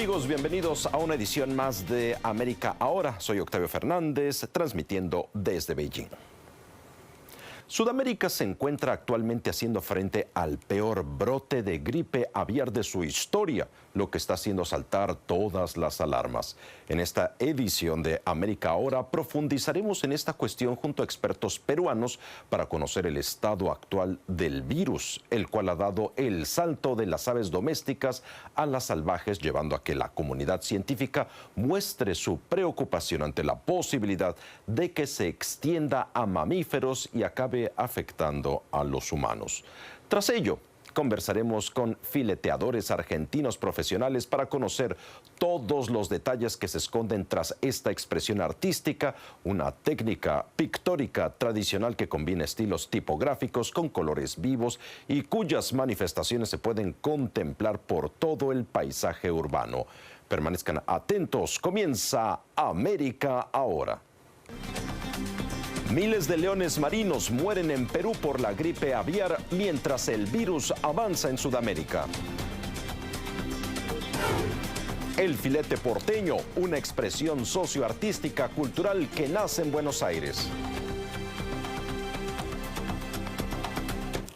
amigos? Bienvenidos a una edición más de América Ahora. Soy Octavio Fernández, transmitiendo desde Beijing. Sudamérica se encuentra actualmente haciendo frente al peor brote de gripe aviar de su historia, lo que está haciendo saltar todas las alarmas. En esta edición de América Ahora profundizaremos en esta cuestión junto a expertos peruanos para conocer el estado actual del virus, el cual ha dado el salto de las aves domésticas a las salvajes, llevando a que la comunidad científica muestre su preocupación ante la posibilidad de que se extienda a mamíferos y acabe afectando a los humanos. Tras ello, conversaremos con fileteadores argentinos profesionales para conocer todos los detalles que se esconden tras esta expresión artística, una técnica pictórica tradicional que combina estilos tipográficos con colores vivos y cuyas manifestaciones se pueden contemplar por todo el paisaje urbano. Permanezcan atentos, comienza América Ahora. Miles de leones marinos mueren en Perú por la gripe aviar mientras el virus avanza en Sudamérica. El filete porteño, una expresión socioartística cultural que nace en Buenos Aires.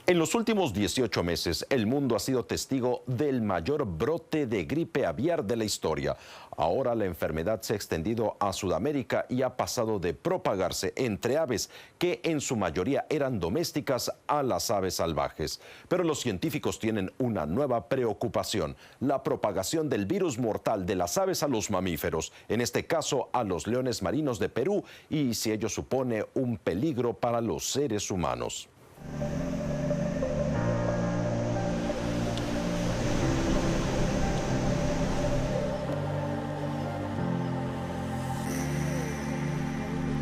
En los últimos 18 meses, el mundo ha sido testigo del mayor brote de gripe aviar de la historia. Ahora la enfermedad se ha extendido a Sudamérica y ha pasado de propagarse entre aves que en su mayoría eran domésticas a las aves salvajes. Pero los científicos tienen una nueva preocupación: la propagación del virus mortal de las aves a los mamíferos, en este caso a los leones marinos de Perú, y si ello supone un peligro para los seres humanos.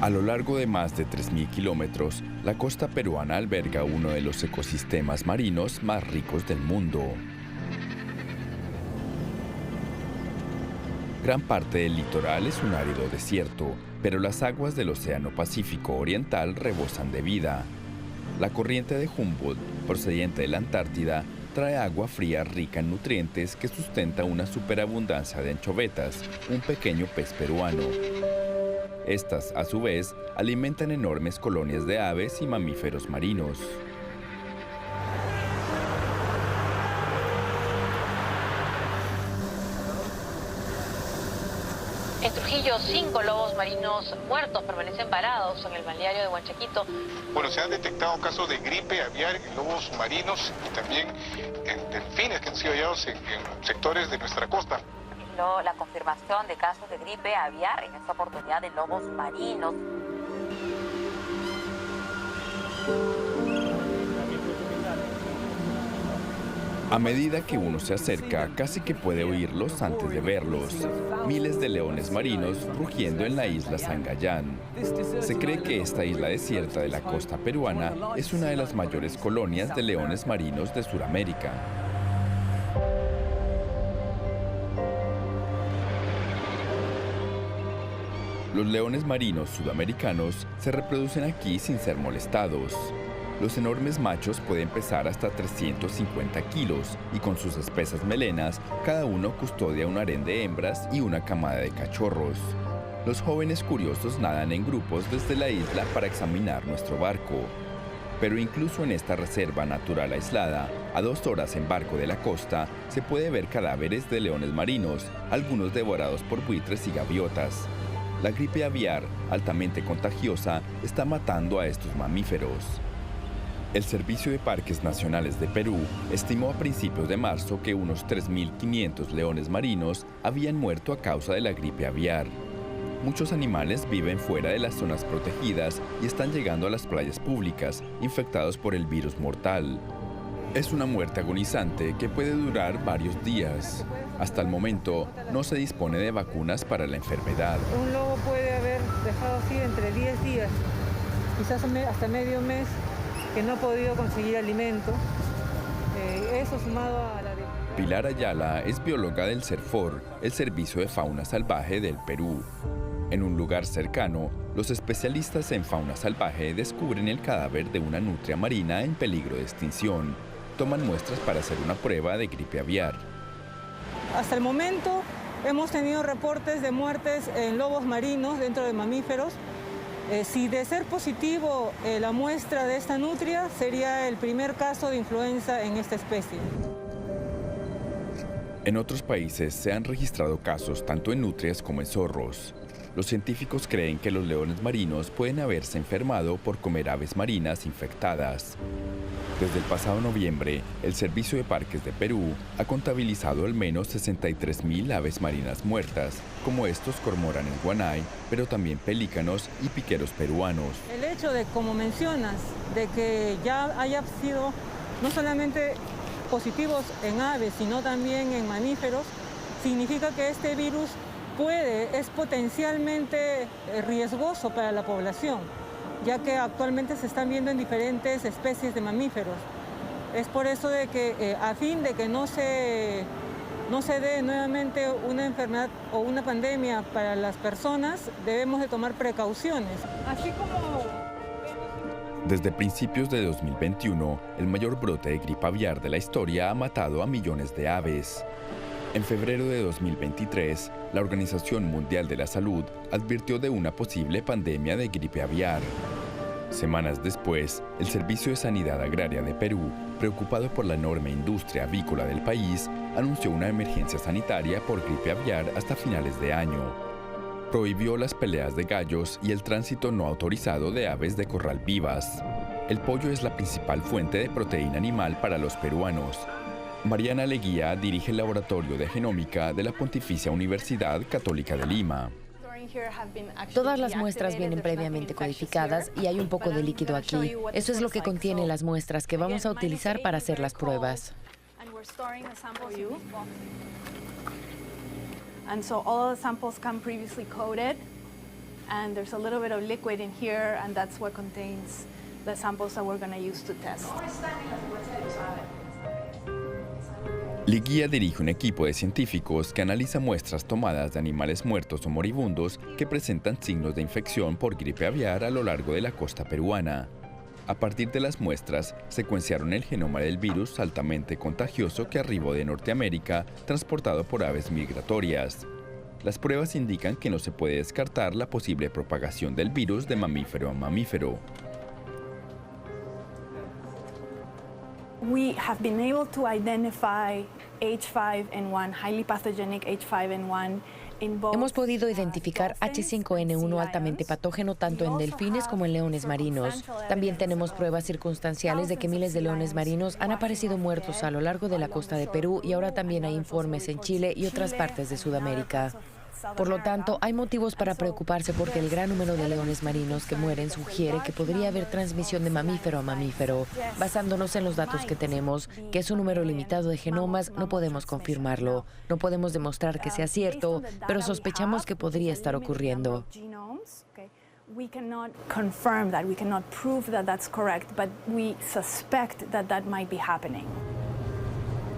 A lo largo de más de 3.000 kilómetros, la costa peruana alberga uno de los ecosistemas marinos más ricos del mundo. Gran parte del litoral es un árido desierto, pero las aguas del Océano Pacífico Oriental rebosan de vida. La corriente de Humboldt, procedente de la Antártida, trae agua fría rica en nutrientes que sustenta una superabundancia de anchovetas, un pequeño pez peruano. Estas, a su vez, alimentan enormes colonias de aves y mamíferos marinos. En Trujillo, 5 lobos marinos muertos permanecen varados en el balneario de Huanchaquito. Bueno, se han detectado casos de gripe aviar en lobos marinos y también en delfines que han sido hallados en sectores de nuestra costa. La confirmación de casos de gripe aviar, en esta oportunidad en lobos marinos. A medida que uno se acerca, casi que puede oírlos antes de verlos. Miles de leones marinos rugiendo en la isla Sangayán. Se cree que esta isla desierta de la costa peruana es una de las mayores colonias de leones marinos de Sudamérica. Los leones marinos sudamericanos se reproducen aquí sin ser molestados. Los enormes machos pueden pesar hasta 350 kilos y con sus espesas melenas, cada uno custodia un harén de hembras y una camada de cachorros. Los jóvenes curiosos nadan en grupos desde la isla para examinar nuestro barco. Pero incluso en esta reserva natural aislada, a 2 horas en barco de la costa, se puede ver cadáveres de leones marinos, algunos devorados por buitres y gaviotas. La gripe aviar, altamente contagiosa, está matando a estos mamíferos. El Servicio de Parques Nacionales de Perú estimó a principios de marzo que unos 3.500 leones marinos habían muerto a causa de la gripe aviar. Muchos animales viven fuera de las zonas protegidas y están llegando a las playas públicas, infectados por el virus mortal. Es una muerte agonizante que puede durar varios días. Hasta el momento, no se dispone de vacunas para la enfermedad. Un lobo puede haber dejado así entre 10 días, quizás hasta medio mes, que no ha podido conseguir alimento. Eso sumado a la... Pilar Ayala es bióloga del CERFOR, el Servicio de Fauna Salvaje del Perú. En un lugar cercano, los especialistas en fauna salvaje descubren el cadáver de una nutria marina en peligro de extinción. Toman muestras para hacer una prueba de gripe aviar. Hasta el momento Hemos tenido reportes de muertes en lobos marinos dentro de mamíferos. Si de ser positivo la muestra de esta nutria, sería el primer caso de influenza en esta especie. En otros países se han registrado casos tanto en nutrias como en zorros. Los científicos creen que los leones marinos pueden haberse enfermado por comer aves marinas infectadas. Desde el pasado noviembre, el Servicio de Parques de Perú ha contabilizado al menos 63.000 aves marinas muertas, como estos cormoranes guanay, pero también pelícanos y piqueros peruanos. El hecho de, como mencionas, de que ya haya sido no solamente positivos en aves, sino también en mamíferos, significa que este virus es potencialmente riesgoso para la población, ya que actualmente se están viendo en diferentes especies de mamíferos. Es por eso de que a fin de que no se dé nuevamente una enfermedad o una pandemia para las personas, debemos de tomar precauciones. Así como... Desde principios de 2021, el mayor brote de gripe aviar de la historia ha matado a millones de aves. En febrero de 2023, la Organización Mundial de la Salud advirtió de una posible pandemia de gripe aviar. Semanas después, el Servicio de Sanidad Agraria de Perú, preocupado por la enorme industria avícola del país, anunció una emergencia sanitaria por gripe aviar hasta finales de año. Prohibió las peleas de gallos y el tránsito no autorizado de aves de corral vivas. El pollo es la principal fuente de proteína animal para los peruanos. Mariana Leguía dirige el Laboratorio de Genómica de la Pontificia Universidad Católica de Lima. Todas las muestras vienen previamente codificadas y hay un poco de líquido aquí. Eso es lo que contiene las muestras que vamos a utilizar para hacer las pruebas. And so all of the samples come previously coated, and there's a little bit of liquid in here, and that's what contains the samples that we're going to use to test. Leguía dirige un equipo de científicos que analiza muestras tomadas de animales muertos o moribundos que presentan signos de infección por gripe aviar a lo largo de la costa peruana. A partir de las muestras, secuenciaron el genoma del virus altamente contagioso que arribó de Norteamérica, transportado por aves migratorias. Las pruebas indican que no se puede descartar la posible propagación del virus de mamífero a mamífero. We have been able to identify H5N1, highly pathogenic H5N1. Hemos podido identificar H5N1 altamente patógeno tanto en delfines como en leones marinos. También tenemos pruebas circunstanciales de que miles de leones marinos han aparecido muertos a lo largo de la costa de Perú y ahora también hay informes en Chile y otras partes de Sudamérica. Por lo tanto, hay motivos para preocuparse porque el gran número de leones marinos que mueren sugiere que podría haber transmisión de mamífero a mamífero. Basándonos en los datos que tenemos, que es un número limitado de genomas, no podemos confirmarlo. No podemos demostrar que sea cierto, pero sospechamos que podría estar ocurriendo. We cannot confirm that, we cannot prove that that's correct, but we suspect that that might be happening.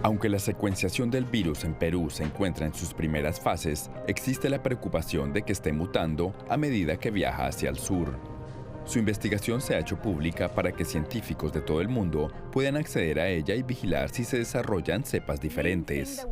Aunque la secuenciación del virus en Perú se encuentra en sus primeras fases, existe la preocupación de que esté mutando a medida que viaja hacia el sur. Su investigación se ha hecho pública para que científicos de todo el mundo puedan acceder a ella y vigilar si se desarrollan cepas diferentes.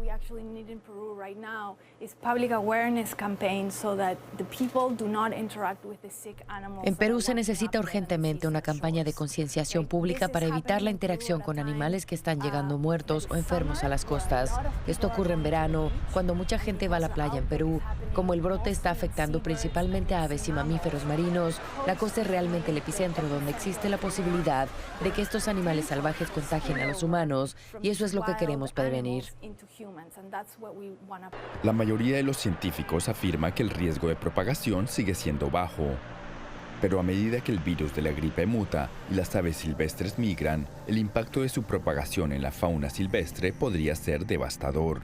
En Perú se necesita urgentemente una campaña de concienciación pública para evitar la interacción con animales que están llegando muertos o enfermos a las costas. Esto ocurre en verano, cuando mucha gente va a la playa en Perú. Como el brote está afectando principalmente a aves y mamíferos marinos, la costa es realmente el epicentro donde existe la posibilidad de que estos animales salvajes contagien a los humanos, y eso es lo que queremos prevenir. La mayoría de los científicos afirma que el riesgo de propagación sigue siendo bajo. Pero a medida que el virus de la gripe muta y las aves silvestres migran, el impacto de su propagación en la fauna silvestre podría ser devastador.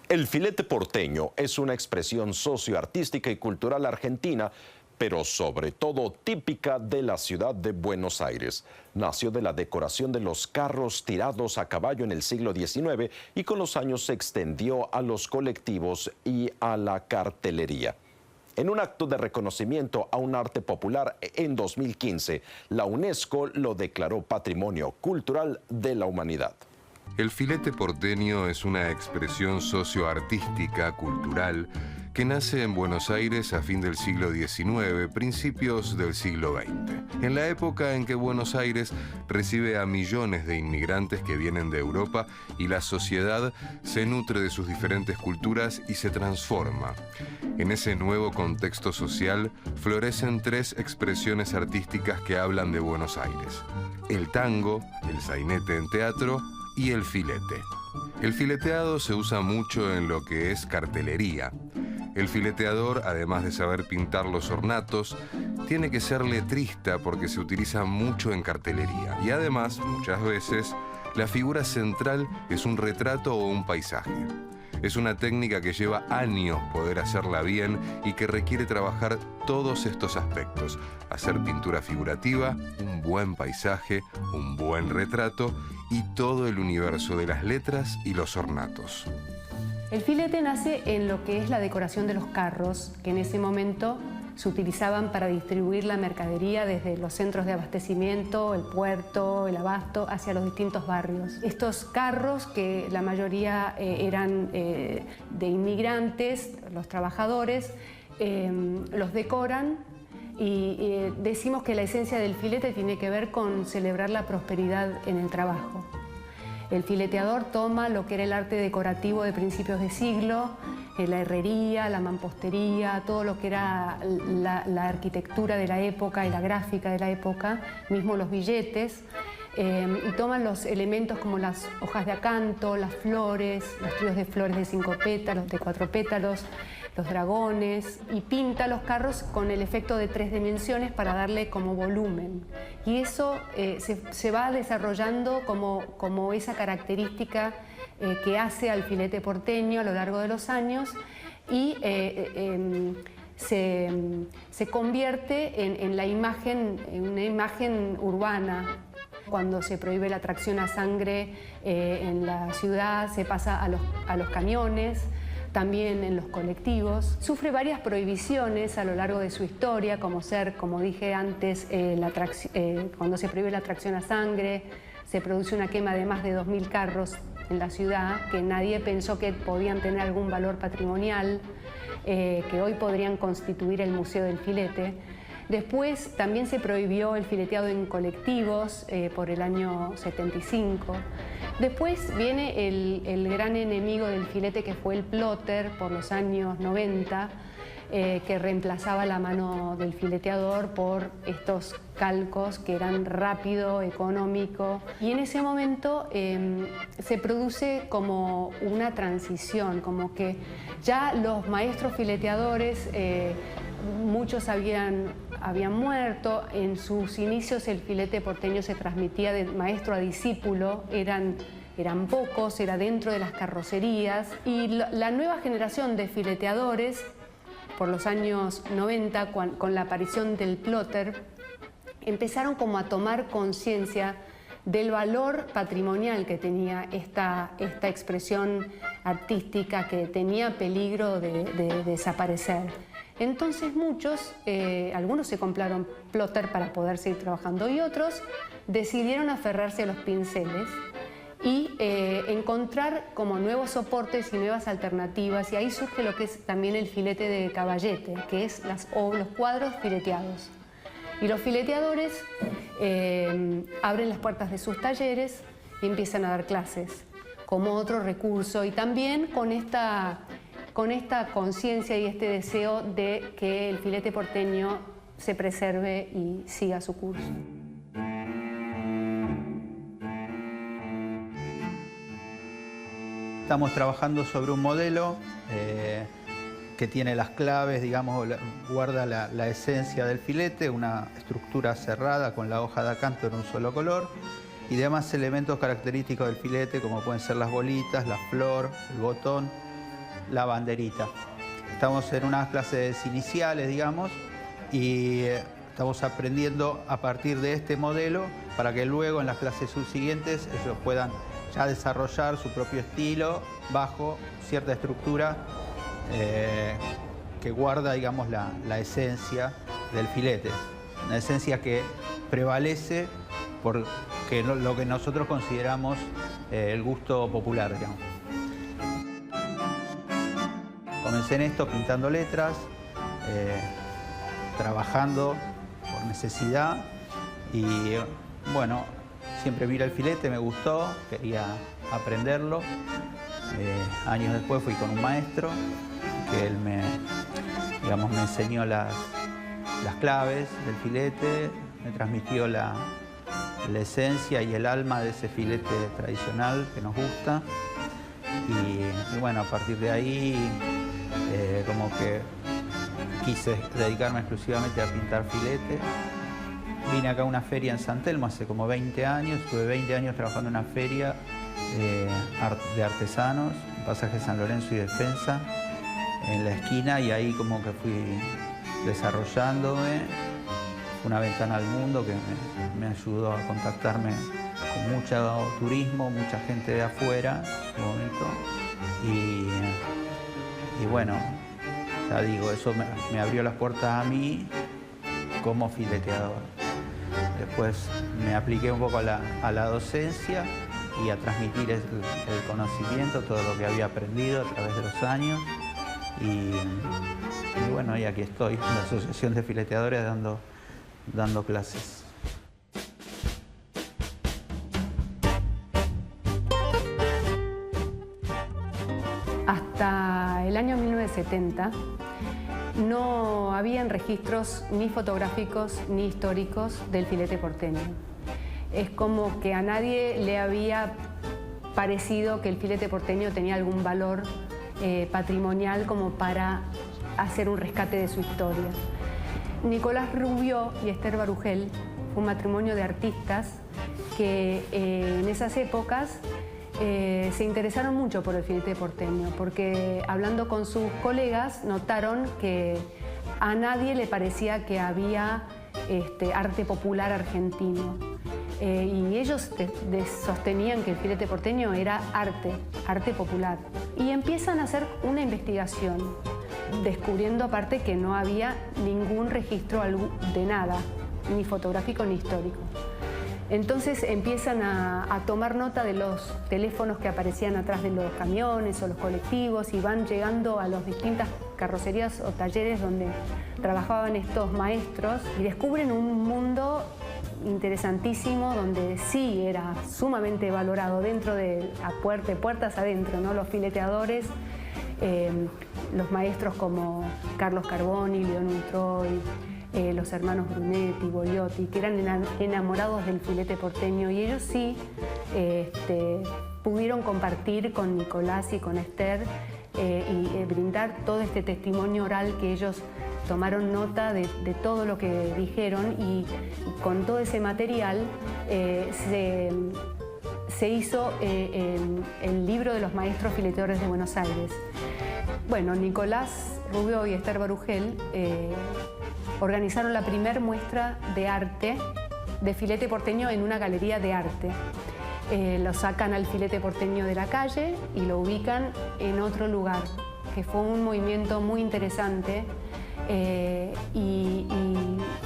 El filete porteño es una expresión socioartística y cultural argentina, pero sobre todo típica de la ciudad de Buenos Aires. Nació de la decoración de los carros tirados a caballo en el siglo XIX y con los años se extendió a los colectivos y a la cartelería. En un acto de reconocimiento a un arte popular en 2015, la UNESCO lo declaró Patrimonio Cultural de la Humanidad. El filete porteño es una expresión socioartística, cultural, que nace en Buenos Aires a fin del siglo XIX, principios del siglo XX. En la época en que Buenos Aires recibe a millones de inmigrantes que vienen de Europa y la sociedad se nutre de sus diferentes culturas y se transforma. En ese nuevo contexto social florecen tres expresiones artísticas que hablan de Buenos Aires: el tango, el sainete en teatro y el filete. El fileteado se usa mucho en lo que es cartelería. El fileteador, además de saber pintar los ornatos, tiene que ser letrista porque se utiliza mucho en cartelería. Y además, muchas veces, la figura central es un retrato o un paisaje. Es una técnica que lleva años poder hacerla bien y que requiere trabajar todos estos aspectos: hacer pintura figurativa, un buen paisaje, un buen retrato y todo el universo de las letras y los ornatos. El filete nace en lo que es la decoración de los carros, que en ese momento se utilizaban para distribuir la mercadería desde los centros de abastecimiento, el puerto, el abasto, hacia los distintos barrios. Estos carros, que la mayoría eran de inmigrantes, los trabajadores, los decoran y decimos que la esencia del filete tiene que ver con celebrar la prosperidad en el trabajo. El fileteador toma lo que era el arte decorativo de principios de siglo, la herrería, la mampostería, todo lo que era la arquitectura de la época y la gráfica de la época, mismo los billetes, y toman los elementos como las hojas de acanto, las flores, los tríos de flores de 5 pétalos, de 4 pétalos, los dragones, y pinta los carros con el efecto de 3 dimensiones para darle como volumen. Y eso se va desarrollando como esa característica que hace al filete porteño a lo largo de los años, y se convierte en la imagen, en una imagen urbana. Cuando se prohíbe la tracción a sangre en la ciudad, se pasa a los camiones, también en los colectivos. Sufre varias prohibiciones a lo largo de su historia, como dije antes, cuando se prohíbe la tracción a sangre, se produce una quema de más de 2.000 carros en la ciudad, que nadie pensó que podían tener algún valor patrimonial, que hoy podrían constituir el Museo del Filete. Después también se prohibió el fileteado en colectivos por el año 75. Después viene el gran enemigo del filete, que fue el plotter por los años 90, que reemplazaba la mano del fileteador por estos calcos que eran rápido, económico. Y en ese momento se produce como una transición, como que ya los maestros fileteadores, muchos habían muerto. En sus inicios el filete porteño se transmitía de maestro a discípulo, eran pocos, era dentro de las carrocerías, y la nueva generación de fileteadores, por los años 90, con la aparición del plotter, empezaron como a tomar conciencia del valor patrimonial que tenía esta expresión artística, que tenía peligro de desaparecer. Entonces muchos, algunos se compraron plotter para poder seguir trabajando, y otros decidieron aferrarse a los pinceles y encontrar como nuevos soportes y nuevas alternativas, y ahí surge lo que es también el filete de caballete, que es los cuadros fileteados. Y los fileteadores abren las puertas de sus talleres y empiezan a dar clases como otro recurso, y también con esta conciencia y este deseo de que el filete porteño se preserve y siga su curso. Estamos trabajando sobre un modelo que tiene las claves, digamos, guarda la esencia del filete, una estructura cerrada con la hoja de acanto en un solo color, y demás elementos característicos del filete, como pueden ser las bolitas, la flor, el botón, la banderita. Estamos en unas clases iniciales, digamos, y estamos aprendiendo a partir de este modelo para que luego en las clases subsiguientes ellos puedan ya desarrollar su propio estilo bajo cierta estructura que guarda, digamos, la esencia del filete. Una esencia que prevalece por lo que nosotros consideramos el gusto popular, digamos. Comencé en esto pintando letras, trabajando por necesidad y bueno, siempre vi el filete, me gustó, quería aprenderlo. Años después fui con un maestro que él me enseñó las claves del filete, me transmitió la esencia y el alma de ese filete tradicional que nos gusta. Y bueno, a partir de ahí como que quise dedicarme exclusivamente a pintar filete. Vine acá a una feria en San Telmo hace como 20 años, estuve 20 años trabajando en una feria de artesanos, en Pasaje San Lorenzo y Defensa, en la esquina, y ahí como que fui desarrollándome. Una ventana al mundo que me ayudó a contactarme con mucho turismo, mucha gente de afuera en ese momento. Y bueno, ya digo, eso me abrió las puertas a mí como fileteador. Después me apliqué un poco a la docencia y a transmitir el conocimiento, todo lo que había aprendido a través de los años. Y bueno, y aquí estoy en la Asociación de Fileteadores dando clases. Hasta el año 1970 no habían registros ni fotográficos ni históricos del filete porteño. Es como que a nadie le había parecido que el filete porteño tenía algún valor patrimonial como para hacer un rescate de su historia. Nicolás Rubió y Esther Barugel fue un matrimonio de artistas que en esas épocas se interesaron mucho por el filete porteño, porque hablando con sus colegas notaron que a nadie le parecía que había arte popular argentino. Y ellos sostenían que el filete porteño era arte popular. Y empiezan a hacer una investigación, descubriendo aparte que no había ningún registro de nada, ni fotográfico ni histórico. Entonces empiezan a tomar nota de los teléfonos que aparecían atrás de los camiones o los colectivos y van llegando a las distintas carrocerías o talleres donde trabajaban estos maestros y descubren un mundo interesantísimo donde sí era sumamente valorado dentro de puertas adentro, ¿no? Los fileteadores, los maestros como Carlos Carboni, León Ultroy, los hermanos Brunetti, Boliotti, que eran enamorados del filete porteño, y ellos sí pudieron compartir con Nicolás y con Esther y brindar todo este testimonio oral que ellos tomaron nota de todo lo que dijeron, y con todo ese material se hizo el libro de los maestros fileteadores de Buenos Aires. Bueno, Nicolás Rubió y Esther Barugel organizaron la primer muestra de arte de filete porteño en una galería de arte. Lo sacan al filete porteño de la calle y lo ubican en otro lugar, que fue un movimiento muy interesante y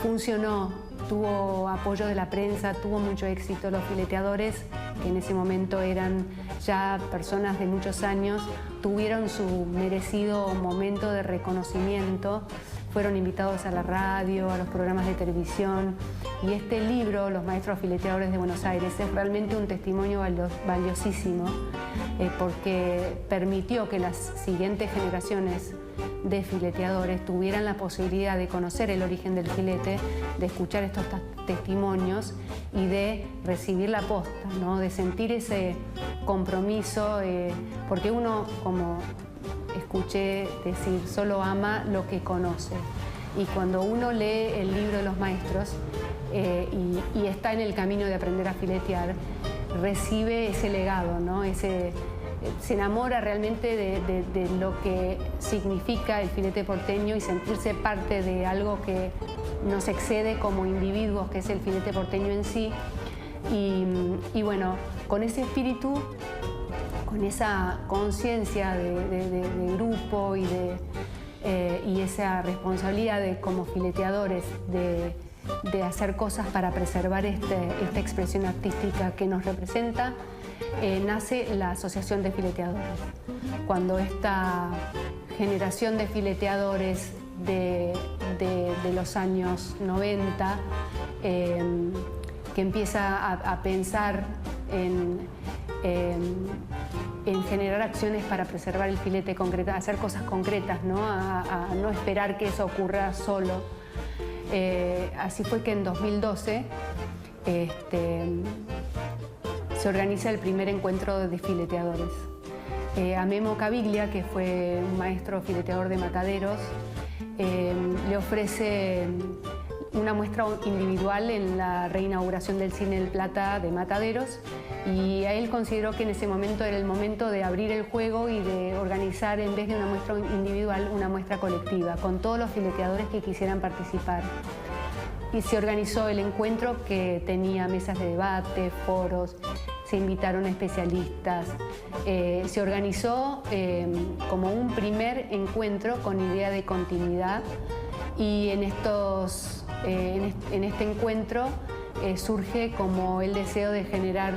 funcionó, tuvo apoyo de la prensa, tuvo mucho éxito. Los fileteadores, que en ese momento eran ya personas de muchos años, tuvieron su merecido momento de reconocimiento. Fueron invitados a la radio, a los programas de televisión, y este libro, Los Maestros Fileteadores de Buenos Aires, es realmente un testimonio valiosísimo porque permitió que las siguientes generaciones de fileteadores tuvieran la posibilidad de conocer el origen del filete, de escuchar estos testimonios y de recibir la posta, ¿no? De sentir ese compromiso, porque uno, como escuché decir, solo ama lo que conoce. Y cuando uno lee el libro de los maestros y está en el camino de aprender a filetear, recibe ese legado, ¿no? Se enamora realmente de lo que significa el filete porteño y sentirse parte de algo que nos excede como individuos, que es el filete porteño en sí. Y bueno, con ese espíritu, con esa conciencia de grupo y y esa responsabilidad como fileteadores de hacer cosas para preservar esta expresión artística que nos representa, nace la Asociación de Fileteadores. Cuando esta generación de fileteadores de los años 90 que empieza a pensar en generar acciones para preservar el filete, hacer cosas concretas, ¿no? A no esperar que eso ocurra solo. Así fue que en 2012 se organiza el primer encuentro de fileteadores. A Memo Caviglia, que fue un maestro fileteador de Mataderos, le ofrece una muestra individual en la reinauguración del Cine del Plata de Mataderos, y a él consideró que en ese momento era el momento de abrir el juego y de organizar, en vez de una muestra individual, una muestra colectiva, con todos los fileteadores que quisieran participar. Y se organizó el encuentro, que tenía mesas de debate, foros, se invitaron especialistas. Se organizó como un primer encuentro con idea de continuidad, y en este encuentro surge como el deseo de generar,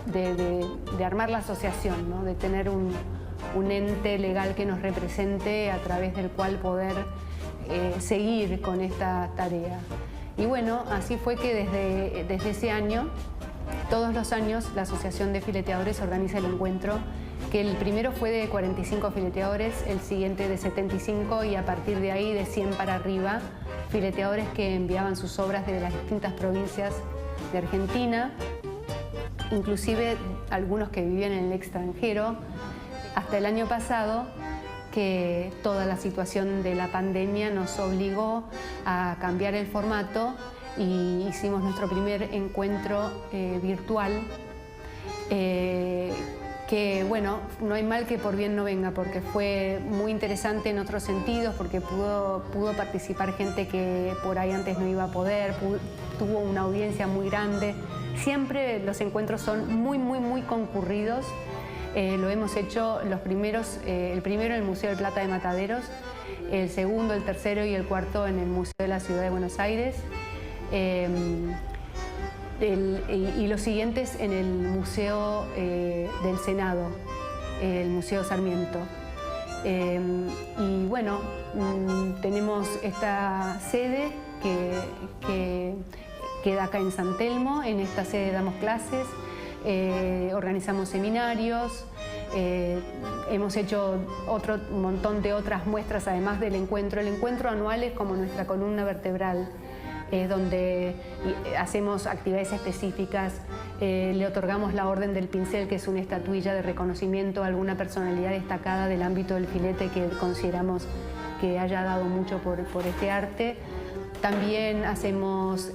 de armar la asociación, ¿no? De tener un ente legal que nos represente, a través del cual poder seguir con esta tarea. Y bueno, así fue que desde ese año, todos los años, la Asociación de Fileteadores organiza el encuentro, que el primero fue de 45 fileteadores, el siguiente de 75, y a partir de ahí de 100 para arriba, fileteadores que enviaban sus obras desde las distintas provincias de Argentina, inclusive algunos que vivían en el extranjero, hasta el año pasado, que toda la situación de la pandemia nos obligó a cambiar el formato, y hicimos nuestro primer encuentro virtual, que bueno, no hay mal que por bien no venga, porque fue muy interesante en otros sentidos, porque pudo participar gente que por ahí antes no iba a poder, tuvo una audiencia muy grande. Siempre los encuentros son muy concurridos. Lo hemos hecho los primeros, el primero en el Museo del Plata de Mataderos, el segundo, el tercero y el cuarto en el Museo de la Ciudad de Buenos Aires, y los siguientes en el Museo del Senado, el Museo Sarmiento. Y bueno, tenemos esta sede que queda acá en San Telmo. En esta sede damos clases, organizamos seminarios, hemos hecho un montón de otras muestras además del encuentro. El encuentro anual es como nuestra columna vertebral, donde hacemos actividades específicas, le otorgamos la Orden del Pincel, que es una estatuilla de reconocimiento a alguna personalidad destacada del ámbito del filete que consideramos que haya dado mucho por este arte. También hacemos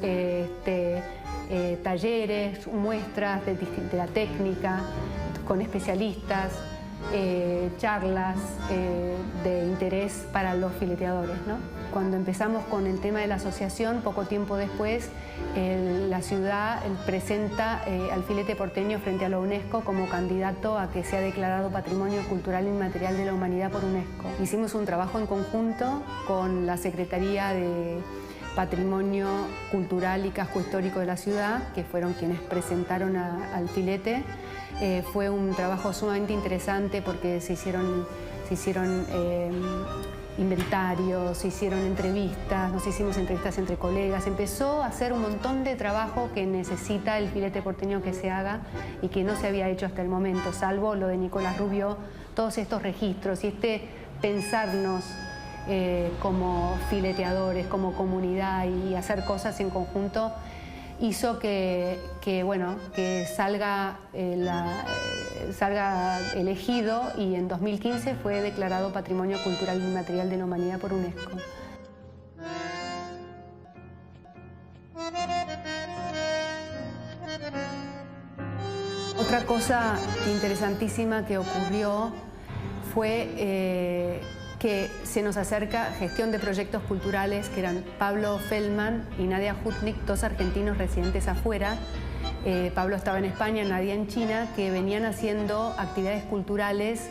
talleres, muestras de la técnica con especialistas, charlas de interés para los fileteadores, ¿no? Cuando empezamos con el tema de la asociación, poco tiempo después, la ciudad presenta al filete porteño frente a la UNESCO como candidato a que sea declarado Patrimonio Cultural Inmaterial de la Humanidad por UNESCO. Hicimos un trabajo en conjunto con la Secretaría de Patrimonio Cultural y Casco Histórico de la ciudad, que fueron quienes presentaron al filete. Fue un trabajo sumamente interesante porque se hicieron inventarios, se hicieron entrevistas, nos hicimos entrevistas entre colegas. Empezó a hacer un montón de trabajo que necesita el filete porteño que se haga y que no se había hecho hasta el momento, salvo lo de Nicolás Rubio, todos estos registros y pensarnos como fileteadores, como comunidad, y hacer cosas en conjunto hizo que salga elegido, y en 2015 fue declarado Patrimonio Cultural Inmaterial de la Humanidad por UNESCO. Otra cosa interesantísima que ocurrió fue que se nos acerca Gestión de Proyectos Culturales, que eran Pablo Feldman y Nadia Hutnik, dos argentinos residentes afuera. Pablo estaba en España, Nadia en China, que venían haciendo actividades culturales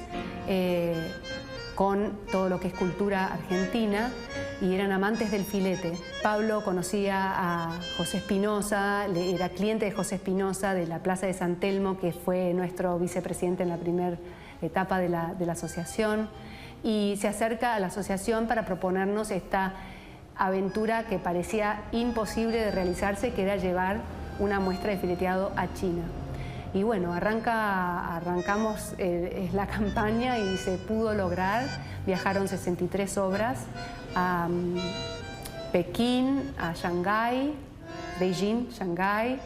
con todo lo que es cultura argentina y eran amantes del filete. Pablo conocía a José Espinosa, era cliente de José Espinosa de la Plaza de San Telmo, que fue nuestro vicepresidente en la primera etapa de la asociación, y se acerca a la asociación para proponernos esta aventura que parecía imposible de realizarse, que era llevar una muestra de fileteado a China. Y bueno, arrancamos la campaña y se pudo lograr. Viajaron 63 obras a Pekín, a Shanghái, Beijing, Shanghái.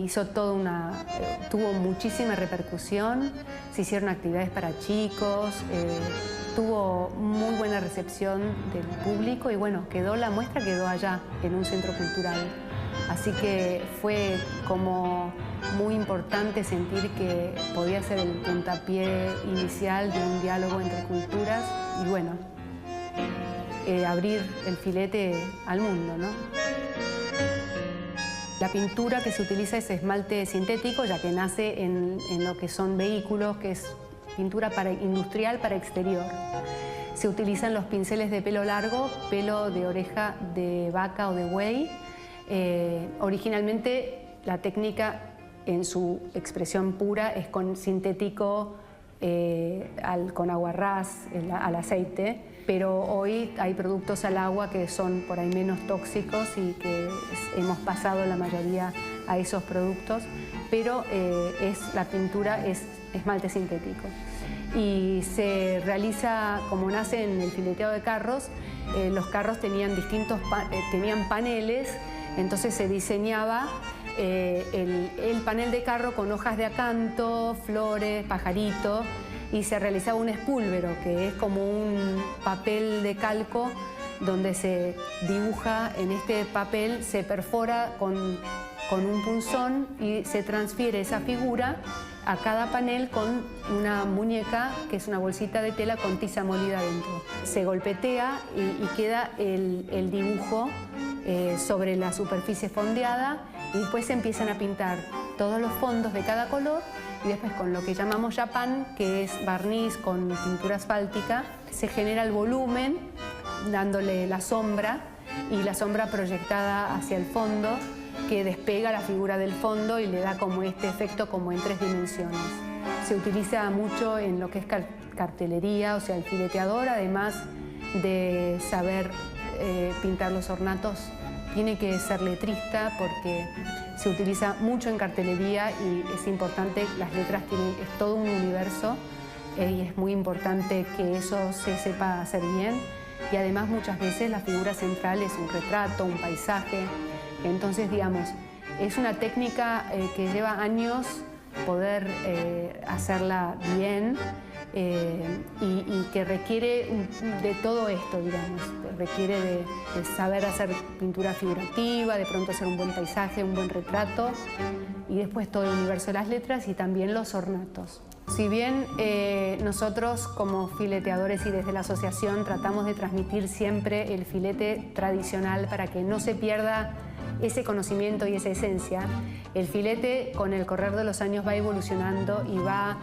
Hizo tuvo muchísima repercusión, se hicieron actividades para chicos, tuvo muy buena recepción del público y bueno, la muestra quedó allá, en un centro cultural. Así que fue como muy importante sentir que podía ser el puntapié inicial de un diálogo entre culturas y bueno, abrir el filete al mundo, ¿no? La pintura que se utiliza es esmalte sintético, ya que nace en lo que son vehículos, que es pintura industrial para exterior. Se utilizan los pinceles de pelo largo, pelo de oreja de vaca o de buey. Originalmente la técnica en su expresión pura es con sintético, con aguarrás, al aceite, pero hoy hay productos al agua que son por ahí menos tóxicos y que hemos pasado la mayoría a esos productos, pero la pintura es esmalte sintético. Y se realiza, como nace en el fileteado de carros, los carros tenían tenían paneles, entonces se diseñaba el panel de carro con hojas de acanto, flores, pajaritos, y se realizaba un espúlvero, que es como un papel de calco donde se dibuja en este papel, se perfora con un punzón y se transfiere esa figura a cada panel con una muñeca, que es una bolsita de tela con tiza molida dentro. Se golpetea y queda el dibujo sobre la superficie fondeada y después se empiezan a pintar todos los fondos de cada color y después con lo que llamamos yapán, que es barniz con pintura asfáltica, se genera el volumen dándole la sombra y la sombra proyectada hacia el fondo que despega la figura del fondo y le da como este efecto como en 3 dimensiones. Se utiliza mucho en lo que es cartelería, o sea, el fileteador, además de saber pintar los ornatos, tiene que ser letrista porque se utiliza mucho en cartelería y es importante, las letras es todo un universo y es muy importante que eso se sepa hacer bien. Y además muchas veces la figura central es un retrato, un paisaje. Entonces, digamos, es una técnica que lleva años poder hacerla bien y que requiere de todo esto, digamos. Requiere de saber hacer pintura figurativa, de pronto hacer un buen paisaje, un buen retrato y después todo el universo de las letras y también los ornatos. Si bien nosotros como fileteadores y desde la asociación tratamos de transmitir siempre el filete tradicional para que no se pierda ese conocimiento y esa esencia, el filete con el correr de los años va evolucionando y va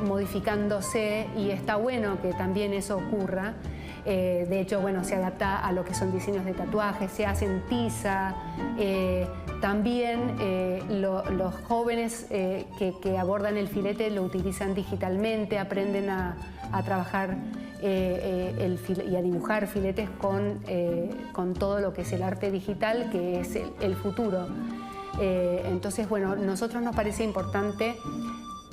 modificándose y está bueno que también eso ocurra. De hecho, bueno, se adapta a lo que son diseños de tatuajes, se hace en tiza. También los jóvenes que abordan el filete lo utilizan digitalmente, aprenden a trabajar y a dibujar filetes con todo lo que es el arte digital, que es el futuro. Entonces, bueno, nosotros nos parece importante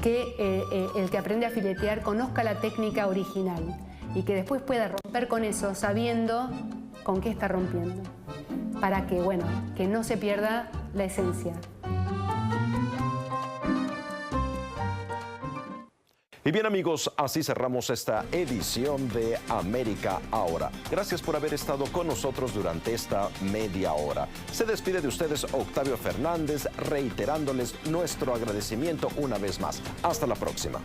que el que aprende a filetear conozca la técnica original y que después pueda romper con eso sabiendo con qué está rompiendo, para que, bueno, que no se pierda la esencia. Y bien amigos, así cerramos esta edición de América Ahora. Gracias por haber estado con nosotros durante esta media hora. Se despide de ustedes Octavio Fernández, reiterándoles nuestro agradecimiento una vez más. Hasta la próxima.